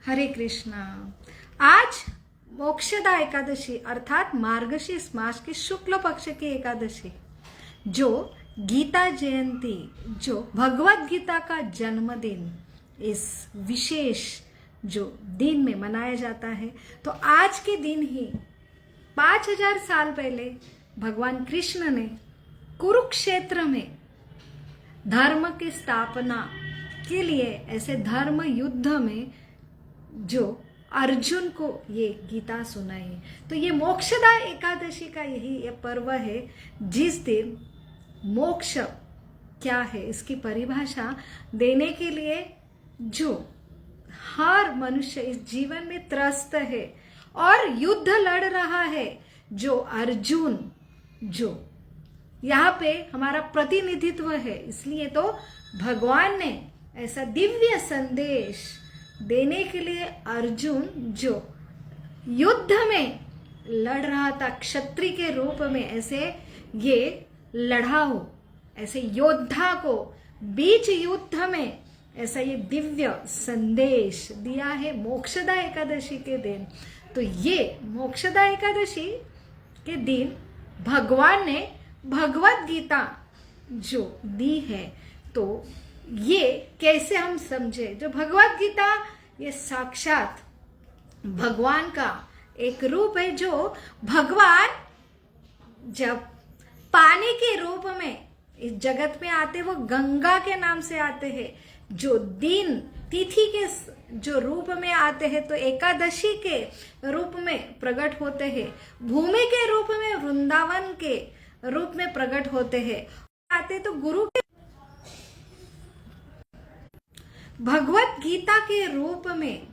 हरे कृष्णा। आज मोक्षदा एकादशी अर्थात मार्गशीर्ष मास की शुक्ल पक्ष की एकादशी, जो गीता जयंती, जो भगवत गीता का जन्मदिन, इस विशेष जो दिन में मनाया जाता है। तो आज के दिन ही 5000 साल पहले भगवान कृष्ण ने कुरुक्षेत्र में धर्म की स्थापना के लिए, ऐसे धर्म युद्ध में जो अर्जुन को ये गीता सुनाई। तो ये मोक्षदा एकादशी का यही ये पर्व है, जिस दिन मोक्ष क्या है इसकी परिभाषा देने के लिए जो हर मनुष्य इस जीवन में त्रस्त है और युद्ध लड़ रहा है, जो अर्जुन, जो यहाँ पे हमारा प्रतिनिधित्व है। इसलिए तो भगवान ने ऐसा दिव्य संदेश देने के लिए अर्जुन जो युद्ध में लड़ रहा था क्षत्रिय के रूप में, ऐसे ये लड़ाऊ, ऐसे योद्धा को बीच युद्ध में ऐसा ये दिव्य संदेश दिया है मोक्षदा एकादशी के दिन। तो ये मोक्षदा एकादशी के दिन भगवान ने भगवत गीता जो दी है, तो ये कैसे हम समझे? जो भगवत गीता ये साक्षात भगवान का एक रूप है, जो भगवान जब पानी के रूप में इस जगत में आते, वो गंगा के नाम से आते हैं। जो दिन तिथि के जो रूप में आते हैं, तो एकादशी के रूप में प्रकट होते हैं। भूमि के रूप में, वृंदावन के रूप में प्रकट होते हैं। आते तो गुरु के भगवत गीता के रूप में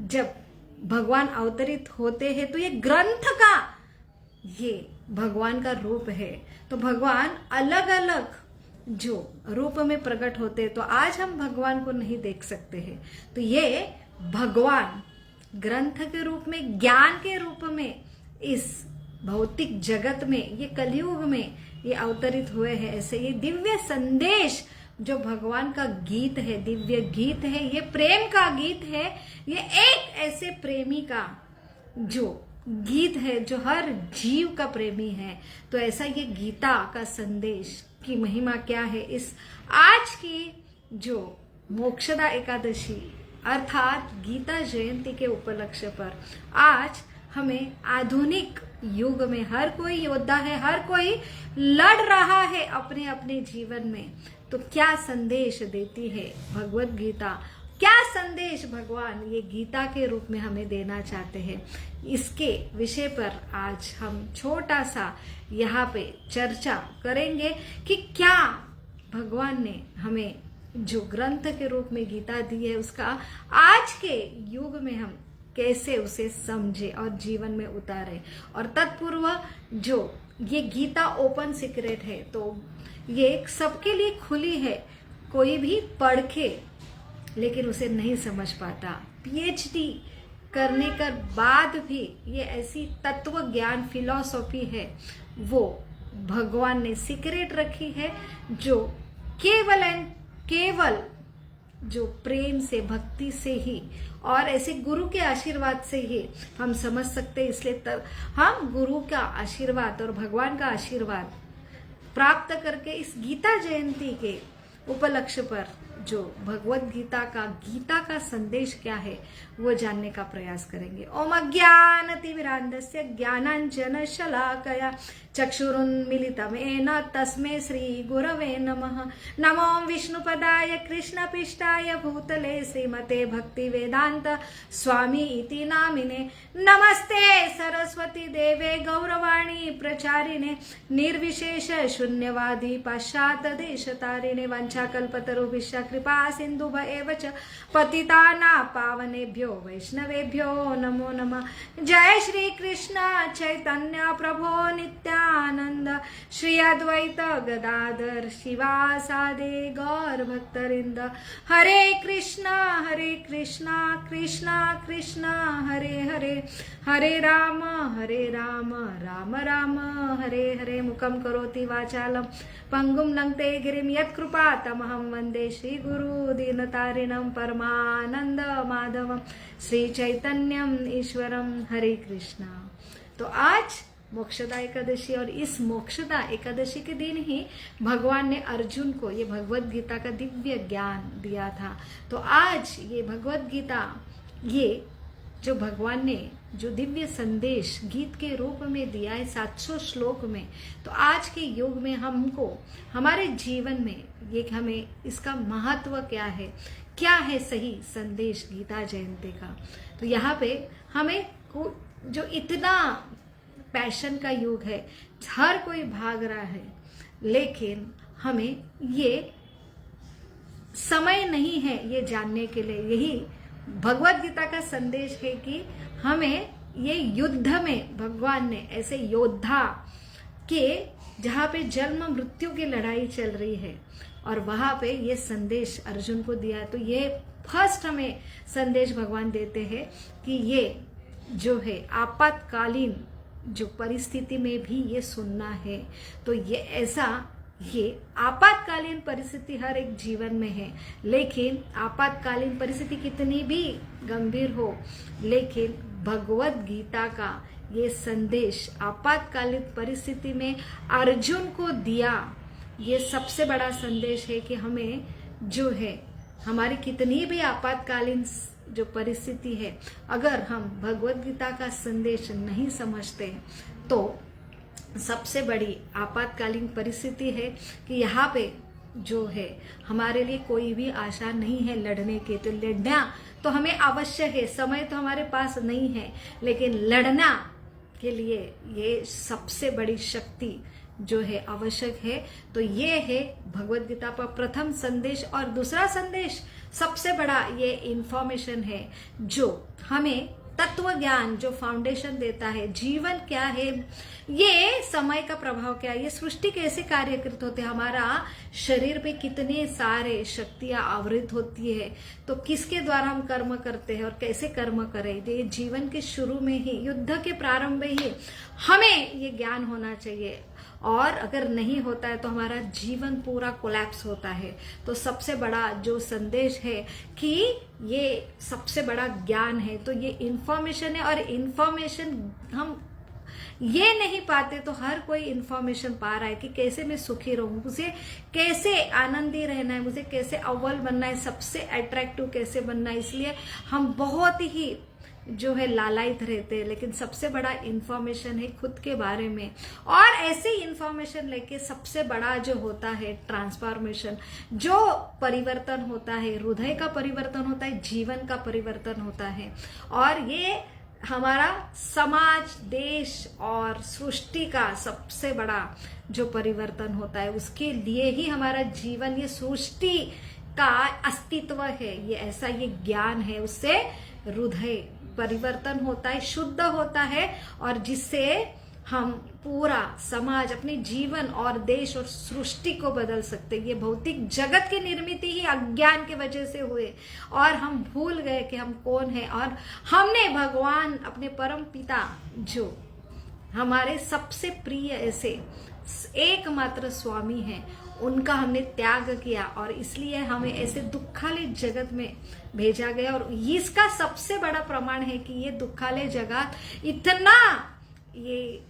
जब भगवान अवतरित होते हैं, तो ये ग्रंथ का ये भगवान का रूप है। तो भगवान अलग अलग जो रूप में प्रकट होते हैं, तो आज हम भगवान को नहीं देख सकते हैं। तो ये भगवान ग्रंथ के रूप में, ज्ञान के रूप में इस भौतिक जगत में, ये कलयुग में ये अवतरित हुए हैं। ऐसे ये दिव्य संदेश जो भगवान का गीत है, दिव्य गीत है, ये प्रेम का गीत है। ये एक ऐसे प्रेमी का जो गीत है, जो हर जीव का प्रेमी है। तो ऐसा ये गीता का संदेश की महिमा क्या है, इस आज की जो मोक्षदा एकादशी अर्थात गीता जयंती के उपलक्ष्य पर आज हमें आधुनिक युग में हर कोई योद्धा है, हर कोई लड़ रहा है अपने अपने जीवन में। तो क्या संदेश देती है भगवत गीता, क्या संदेश भगवान ये गीता के रूप में हमें देना चाहते हैं, इसके विषय पर आज हम छोटा सा यहाँ पे चर्चा करेंगे कि क्या भगवान ने हमें जो ग्रंथ के रूप में गीता दी है, उसका आज के युग में हम कैसे उसे समझे और जीवन में उतारे। और तत्पूर्व जो ये गीता ओपन सीक्रेट है, तो ये सबके लिए खुली है। कोई भी पढ़ के लेकिन उसे नहीं समझ पाता। पीएचडी करने के बाद भी ये ऐसी तत्व ज्ञान फिलॉसफी है, वो भगवान ने सीक्रेट रखी है, जो केवल एंड केवल जो प्रेम से, भक्ति से ही और ऐसे गुरु के आशीर्वाद से ही हम समझ सकते। इसलिए तब हम गुरु का आशीर्वाद और भगवान का आशीर्वाद प्राप्त करके इस गीता जयंती के उपलक्ष्य पर जो भगवत गीता का संदेश क्या है, वो जानने का प्रयास करेंगे। ओम अज्ञानतिमिरान्धस्य ज्ञानांजन शलाकया चक्षुरुन्मीलितं येन तस्मै श्री गुरवे नमः। नमो विष्णुपदाय कृष्णपृष्ठाय भूतले श्रीमते भक्ति वेदांत स्वामी इति नामिने। नमस्ते सरस्वती देवे गौरवाणी प्रचारिणे निर्विशेष शून्यवादी पाश्चात्य देशतारिणे। वंशाकल्पतरुभ्यश्च कृपा सिन्धुभ्येव च पतितानां पावनेभ्यो वैष्णवेभ्यो नमो नमः। जय श्री कृष्ण चैतन्य प्रभो नित्यानंद, श्री अद्वैत गदाधर शिवासादि गौर भक्तवृंद। हरे कृष्णा कृष्णा कृष्णा हरे हरे, हरे राम राम राम हरे हरे। मुखं करोति वाचालं पंगुं लंघते गिरिं यत्कृपातमहं वन्दे श्री गुरु दीनतारिणं परमानंद माधवम श्री चैतन्यम ईश्वरम हरे कृष्णा। तो आज मोक्षदा एकादशी और इस मोक्षदा एकादशी के दिन ही भगवान ने अर्जुन को ये भगवत गीता का दिव्य ज्ञान दिया था। तो आज ये भगवत गीता, ये जो भगवान ने जो दिव्य संदेश गीत के रूप में दिया है 700 श्लोक में, तो आज के युग में हमको हमारे जीवन में ये हमें इसका महत्व क्या है सही संदेश गीता जयंती का। तो यहाँ पे हमें जो इतना पैशन का युग है, हर कोई भाग रहा है, लेकिन हमें ये समय नहीं है ये जानने के लिए। यही भगवत गीता का संदेश है कि हमें ये युद्ध में भगवान ने ऐसे योद्धा के जहाँ पे जन्म मृत्यु की लड़ाई चल रही है और वहां पे ये संदेश अर्जुन को दिया। तो ये फर्स्ट हमें संदेश भगवान देते हैं कि ये जो है आपातकालीन जो परिस्थिति में भी ये सुनना है। तो ये आपातकालीन परिस्थिति हर एक जीवन में है, लेकिन आपातकालीन परिस्थिति कितनी भी गंभीर हो, लेकिन भगवत गीता का ये संदेश आपातकालीन परिस्थिति में अर्जुन को दिया, ये सबसे बड़ा संदेश है कि हमें जो है हमारी कितनी भी आपातकालीन जो परिस्थिति है, अगर हम भगवत गीता का संदेश नहीं समझते तो सबसे बड़ी आपातकालीन परिस्थिति है कि यहाँ पे जो है हमारे लिए कोई भी आशा नहीं है लड़ने के। तो लड़ना तो हमें आवश्यक है, समय तो हमारे पास नहीं है, लेकिन लड़ना के लिए ये सबसे बड़ी शक्ति जो है आवश्यक है। तो ये है भगवत गीता का प्रथम संदेश। और दूसरा संदेश सबसे बड़ा ये इंफॉर्मेशन है जो हमें तत्व ज्ञान, जो फाउंडेशन देता है, जीवन क्या है, ये समय का प्रभाव क्या है, ये सृष्टि कैसे कार्यकृत होते हैं, हमारा शरीर पे कितने सारे शक्तियां आवृत होती है, तो किसके द्वारा हम कर्म करते हैं और कैसे कर्म करें, ये जीवन के शुरू में ही, युद्ध के प्रारंभ में ही हमें ये ज्ञान होना चाहिए। और अगर नहीं होता है तो हमारा जीवन पूरा कोलैप्स होता है। तो सबसे बड़ा जो संदेश है कि ये सबसे बड़ा ज्ञान है, तो ये इंफॉर्मेशन है। और इंफॉर्मेशन हम ये नहीं पाते तो हर कोई इंफॉर्मेशन पा रहा है कि कैसे मैं सुखी रहूं, मुझे कैसे आनंदी रहना है, मुझे कैसे अव्वल बनना है, सबसे अट्रैक्टिव कैसे बनना है। इसलिए हम बहुत ही जो है लालायित रहते हैं, लेकिन सबसे बड़ा इंफॉर्मेशन है खुद के बारे में। और ऐसे इंफॉर्मेशन लेके सबसे बड़ा जो होता है ट्रांसफॉर्मेशन, जो परिवर्तन होता है, हृदय का परिवर्तन होता है, जीवन का परिवर्तन होता है। और ये हमारा समाज, देश और सृष्टि का सबसे बड़ा जो परिवर्तन होता है, उसके लिए ही हमारा जीवन, ये सृष्टि का अस्तित्व है, ये ऐसा ये ज्ञान है। उससे हृदय परिवर्तन होता है, शुद्ध होता है, और जिससे हम पूरा समाज, अपने जीवन और देश और सृष्टि को बदल सकते हैं। ये भौतिक जगत की निर्मित ही अज्ञान के वजह से हुए और हम भूल गए कि हम कौन है, और हमने भगवान अपने परम पिता जो हमारे सबसे प्रिय ऐसे एकमात्र स्वामी हैं, उनका हमने त्याग किया और इसलिए हमें ऐसे दुखालय जगत में भेजा गया। और इसका सबसे बड़ा प्रमाण है कि ये दुखालय जगत इतना ये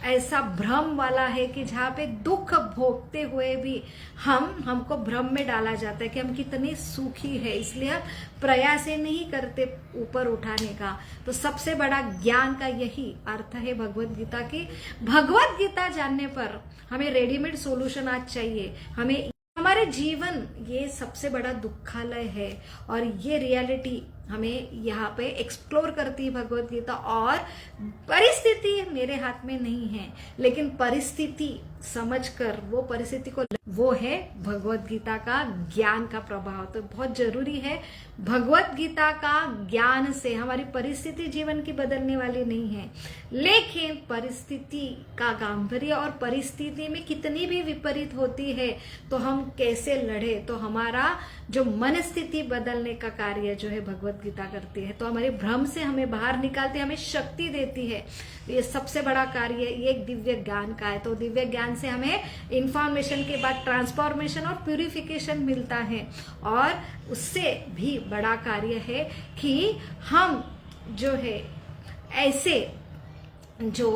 ऐसा भ्रम वाला है कि जहाँ पे दुख भोगते हुए भी हमको भ्रम में डाला जाता है कि हम कितने सुखी है, इसलिए हम प्रयास नहीं करते ऊपर उठाने का। तो सबसे बड़ा ज्ञान का यही अर्थ है भगवत गीता की। भगवत गीता जानने पर हमें रेडीमेड सॉल्यूशन आज चाहिए। हमें हमारे जीवन ये सबसे बड़ा दुखालय है और ये रियलिटी हमें यहाँ पे एक्सप्लोर करती है भगवत गीता। और परिस्थिति मेरे हाथ में नहीं है, लेकिन परिस्थिति समझकर वो परिस्थिति को, वो है भगवत गीता का ज्ञान का प्रभाव। तो बहुत जरूरी है, भगवत गीता का ज्ञान से हमारी परिस्थिति जीवन की बदलने वाली नहीं है, लेकिन परिस्थिति का गांभीर्य और परिस्थिति में कितनी भी विपरीत होती है तो हम कैसे लड़े, तो हमारा जो मन स्थिति बदलने का कार्य जो है भगवत गीता करती है। तो हमारे भ्रम से हमें बाहर निकालती है, हमें शक्ति देती है। ये सबसे बड़ा कार्य ये एक दिव्य ज्ञान का है। तो दिव्य ज्ञान से हमें इंफॉर्मेशन के बाद ट्रांसफॉर्मेशन और प्यूरिफिकेशन मिलता है। और उससे भी बड़ा कार्य है कि हम जो है ऐसे जो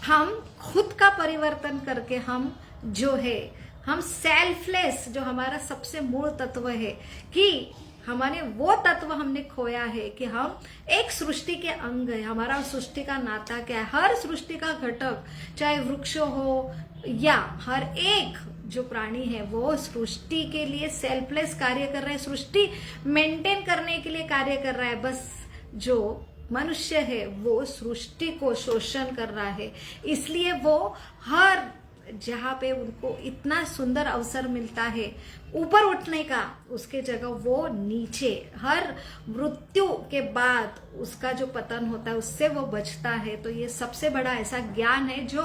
हम खुद का परिवर्तन करके हम जो है हम सेल्फलेस, जो हमारा सबसे मूल तत्व है कि हमारे वो तत्व हमने खोया है कि हम एक सृष्टि के अंग है। हमारा सृष्टि का नाता क्या है, हर सृष्टि का घटक, चाहे वृक्ष हो या हर एक जो प्राणी है वो सृष्टि के लिए सेल्फलेस कार्य कर रहा है, सृष्टि मेंटेन करने के लिए कार्य कर रहा है। बस जो मनुष्य है वो सृष्टि को शोषण कर रहा है, इसलिए वो हर जहाँ पे उनको इतना सुंदर अवसर मिलता है ऊपर उठने का, उसके जगह वो नीचे, हर मृत्यु के बाद उसका जो पतन होता है उससे वो बचता है। तो ये सबसे बड़ा ऐसा ज्ञान है जो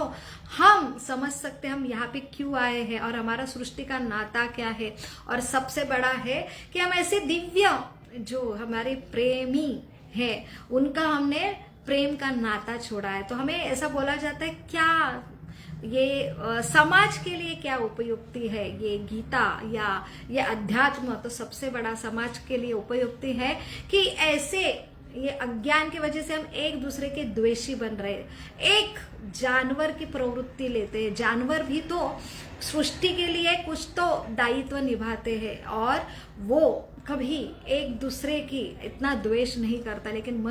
हम समझ सकते हैं हम यहाँ पे क्यों आए हैं और हमारा सृष्टि का नाता क्या है। और सबसे बड़ा है कि हम ऐसे दिव्य जो हमारे प्रेमी है उनका हमने प्रेम का नाता छोड़ा है। तो हमें ऐसा बोला जाता है क्या ये समाज के लिए क्या उपयुक्ति है, ये गीता या ये अध्यात्म तो सबसे बड़ा समाज के लिए उपयुक्ति है कि ऐसे ये अज्ञान की वजह से हम एक दूसरे के द्वेषी बन रहे हैं, एक जानवर की प्रवृत्ति लेते हैं। जानवर भी तो सृष्टि के लिए कुछ तो दायित्व निभाते हैं और वो कभी एक दूसरे की इतना द्वेष नहीं करता, लेकिन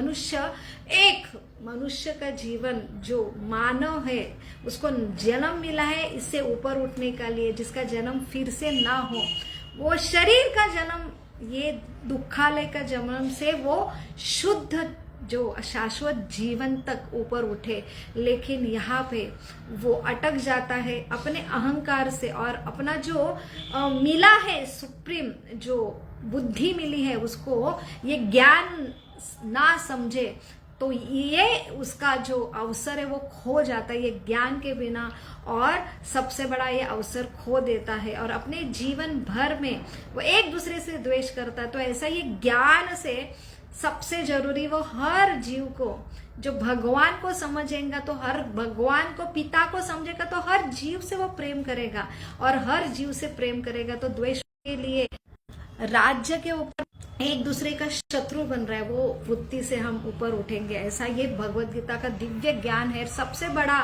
मनुष्य का जीवन जो मानव है उसको जन्म मिला है इससे ऊपर उठने का लिए, जिसका जन्म फिर से ना हो, वो शरीर का जन्म, ये दुखालय का जन्म से वो शुद्ध जो शाश्वत जीवन तक ऊपर उठे। लेकिन यहाँ पे वो अटक जाता है अपने अहंकार से और अपना जो मिला है सुप्रीम जो बुद्धि मिली है उसको ये ज्ञान ना समझे तो ये उसका जो अवसर है वो खो जाता है ये ज्ञान के बिना, और सबसे बड़ा ये अवसर खो देता है और अपने जीवन भर में वो एक दूसरे से द्वेष करता है। तो ऐसा ये ज्ञान से सबसे जरूरी वो हर जीव को जो भगवान को समझेगा तो हर भगवान को पिता को समझेगा तो हर जीव से वो प्रेम करेगा, और हर जीव से प्रेम करेगा तो द्वेष के लिए राज्य के ऊपर एक दूसरे का शत्रु बन रहा है वो बुद्धि से हम ऊपर उठेंगे। ऐसा ये भगवत गीता का दिव्य ज्ञान है। सबसे बड़ा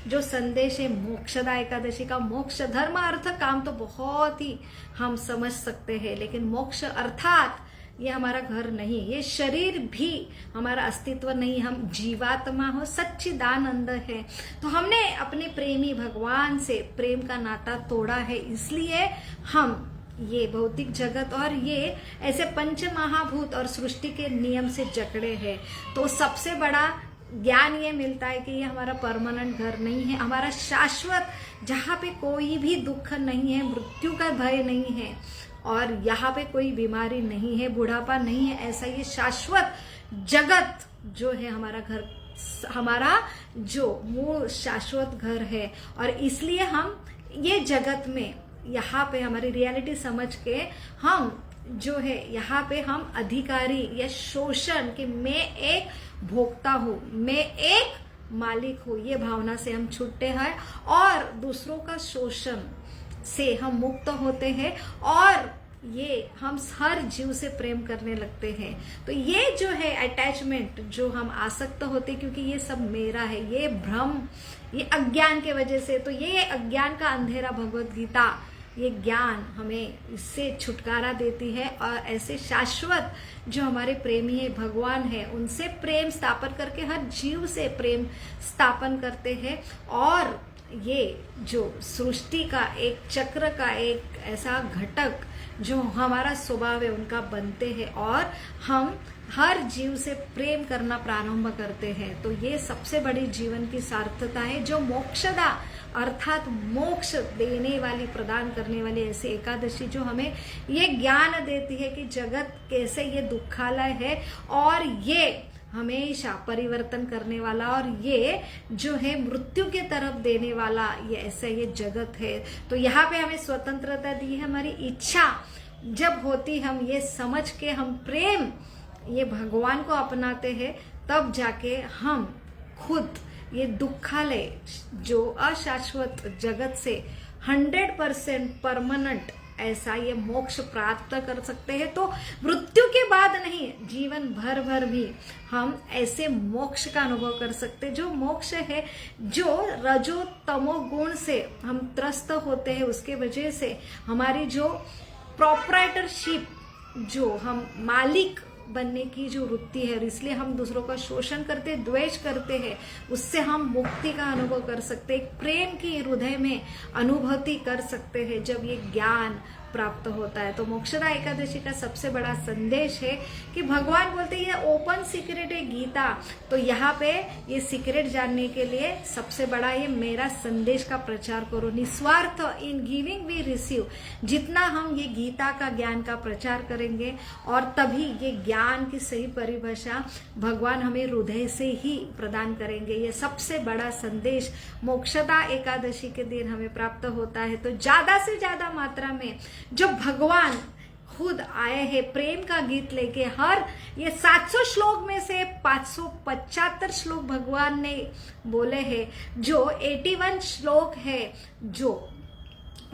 जो संदेश है मोक्षदा एकादशी का, मोक्ष धर्म अर्थ काम तो बहुत ही हम समझ सकते हैं, लेकिन मोक्ष अर्थात ये हमारा घर नहीं, ये शरीर भी हमारा अस्तित्व नहीं, हम जीवात्मा हो, सच्चिदानंद है। तो हमने अपने प्रेमी भगवान से प्रेम का नाता तोड़ा है, इसलिए हम ये भौतिक जगत और ये ऐसे पंच महाभूत और सृष्टि के नियम से जकड़े हैं। तो सबसे बड़ा ज्ञान ये मिलता है कि ये हमारा परमानेंट घर नहीं है, हमारा शाश्वत, जहाँ पे कोई भी दुख नहीं है, मृत्यु का भय नहीं है और यहाँ पे कोई बीमारी नहीं है, बुढ़ापा नहीं है, ऐसा ये शाश्वत जगत जो है हमारा घर, हमारा जो मूल शाश्वत घर है। और इसलिए हम ये जगत में यहाँ पे हमारी रियलिटी समझ के हम जो है यहाँ पे हम अधिकारी या शोषण कि मैं एक भोक्ता हूँ, मैं एक मालिक हूँ, ये भावना से हम छूटते हैं और दूसरों का शोषण से हम मुक्त होते हैं और ये हम हर जीव से प्रेम करने लगते हैं। तो ये जो है अटैचमेंट जो हम आसक्त होते क्योंकि ये सब मेरा है, ये भ्रम, ये अज्ञान के वजह से, तो ये अज्ञान का अंधेरा भगवत गीता ये ज्ञान हमें इससे छुटकारा देती है और ऐसे शाश्वत जो हमारे प्रेमी है भगवान है उनसे प्रेम स्थापन करके हर जीव से प्रेम स्थापन करते हैं। और ये जो सृष्टि का एक चक्र का एक ऐसा घटक जो हमारा स्वभाव है उनका बनते हैं और हम हर जीव से प्रेम करना प्रारंभ करते हैं। तो ये सबसे बड़ी जीवन की सार्थकता है जो मोक्षदा अर्थात मोक्ष देने वाली, प्रदान करने वाली ऐसी एकादशी जो हमें ये ज्ञान देती है कि जगत कैसे ये दुखालय है और ये हमेशा परिवर्तन करने वाला और ये जो है मृत्यु के तरफ देने वाला ये ऐसा ये जगत है। तो यहाँ पे हमें स्वतंत्रता दी है, हमारी इच्छा जब होती हम ये समझ के हम प्रेम ये भगवान को अपनाते हैं तब जाके हम खुद ये दुखालय जो अशाश्वत जगत से 100% परमानेंट ऐसा ये मोक्ष प्राप्त कर सकते हैं। तो मृत्यु के बाद नहीं, जीवन भर भी हम ऐसे मोक्ष का अनुभव कर सकते हैं। जो मोक्ष है, जो रजो तमो गुण से हम त्रस्त होते हैं, उसके वजह से हमारी जो प्रोप्राइटरशिप, जो हम मालिक बनने की जो वृत्ति है, इसलिए हम दूसरों का शोषण करते, द्वेष करते हैं, उससे हम मुक्ति का अनुभव कर सकते हैं। एक प्रेम की हृदय में अनुभूति कर सकते हैं जब ये ज्ञान प्राप्त होता है। तो मोक्षदा एकादशी का सबसे बड़ा संदेश है कि भगवान बोलते हैं ये ओपन सीक्रेट है गीता। तो यहाँ पे ये सीक्रेट जानने के लिए सबसे बड़ा ये मेरा संदेश का प्रचार करो, निस्वार्थ, इन गिविंग वी रिसीव। जितना हम ये गीता का ज्ञान का प्रचार करेंगे और तभी ये ज्ञान की सही परिभाषा भगवान हमें हृदय से ही प्रदान करेंगे। ये सबसे बड़ा संदेश मोक्षदा एकादशी के दिन हमें प्राप्त होता है। तो ज्यादा से ज्यादा मात्रा में जब भगवान खुद आए हैं प्रेम का गीत लेके, हर ये 700 श्लोक में से 575 श्लोक भगवान ने बोले हैं, जो 81 श्लोक है जो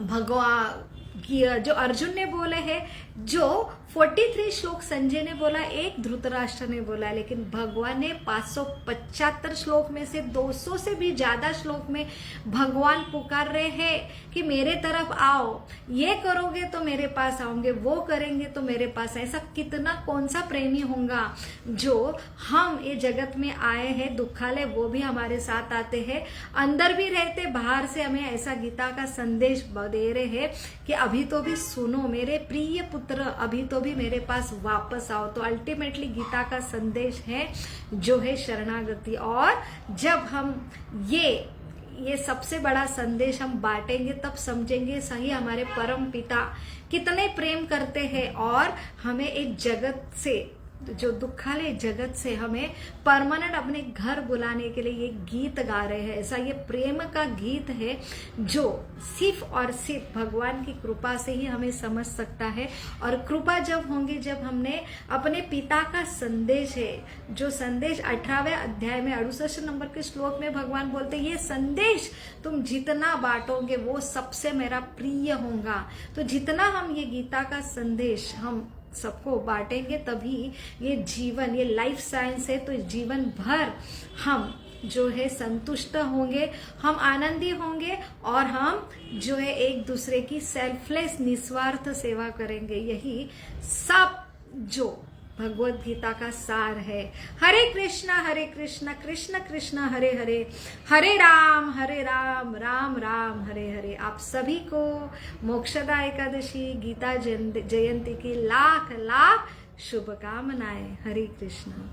भगवान जो अर्जुन ने बोले हैं, जो 43 श्लोक संजय ने बोला, एक धृतराष्ट्र ने बोला, लेकिन भगवान ने 575 श्लोक में से 200 से भी ज्यादा श्लोक में भगवान पुकार रहे हैं कि मेरे तरफ आओ, ये करोगे तो मेरे पास आओगे, वो करेंगे तो मेरे पास। ऐसा कितना कौन सा प्रेमी होगा जो हम ये जगत में आए हैं, दुखालय वो भी हमारे साथ आते हैं, अंदर भी रहते, बाहर से हमें ऐसा गीता का संदेश दे रहे हैं कि अभी तो भी सुनो मेरे प्रिय पुत्र, अभी तो भी मेरे पास वापस आओ। तो अल्टीमेटली गीता का संदेश है जो है शरणागति। और जब हम ये सबसे बड़ा संदेश हम बांटेंगे, तब समझेंगे सही हमारे परम पिता कितने प्रेम करते हैं और हमें एक जगत से, जो दुखालय जगत से हमें परमानेंट अपने घर बुलाने के लिए ये गीत गा रहे हैं। ऐसा ये प्रेम का गीत है जो सिर्फ और सिर्फ भगवान की कृपा से ही हमें समझ सकता है। और कृपा जब होंगी जब हमने अपने पिता का संदेश है, जो संदेश 18वें अध्याय में 68 नंबर के श्लोक में भगवान बोलते हैं, ये संदेश तुम जितना बांटोगे वो सबसे मेरा प्रिय होगा। तो जितना हम ये गीता का संदेश हम सबको बांटेंगे, तभी ये जीवन, ये लाइफ साइंस है, तो जीवन भर हम जो है संतुष्ट होंगे, हम आनंदी होंगे और हम जो है एक दूसरे की सेल्फलेस निस्वार्थ सेवा करेंगे। यही सब जो भगवत गीता का सार है। हरे कृष्णा कृष्ण कृष्ण हरे हरे, हरे राम राम राम हरे हरे। आप सभी को मोक्षदा एकादशी गीता जयंती की लाख लाख शुभकामनाएं। हरे कृष्णा।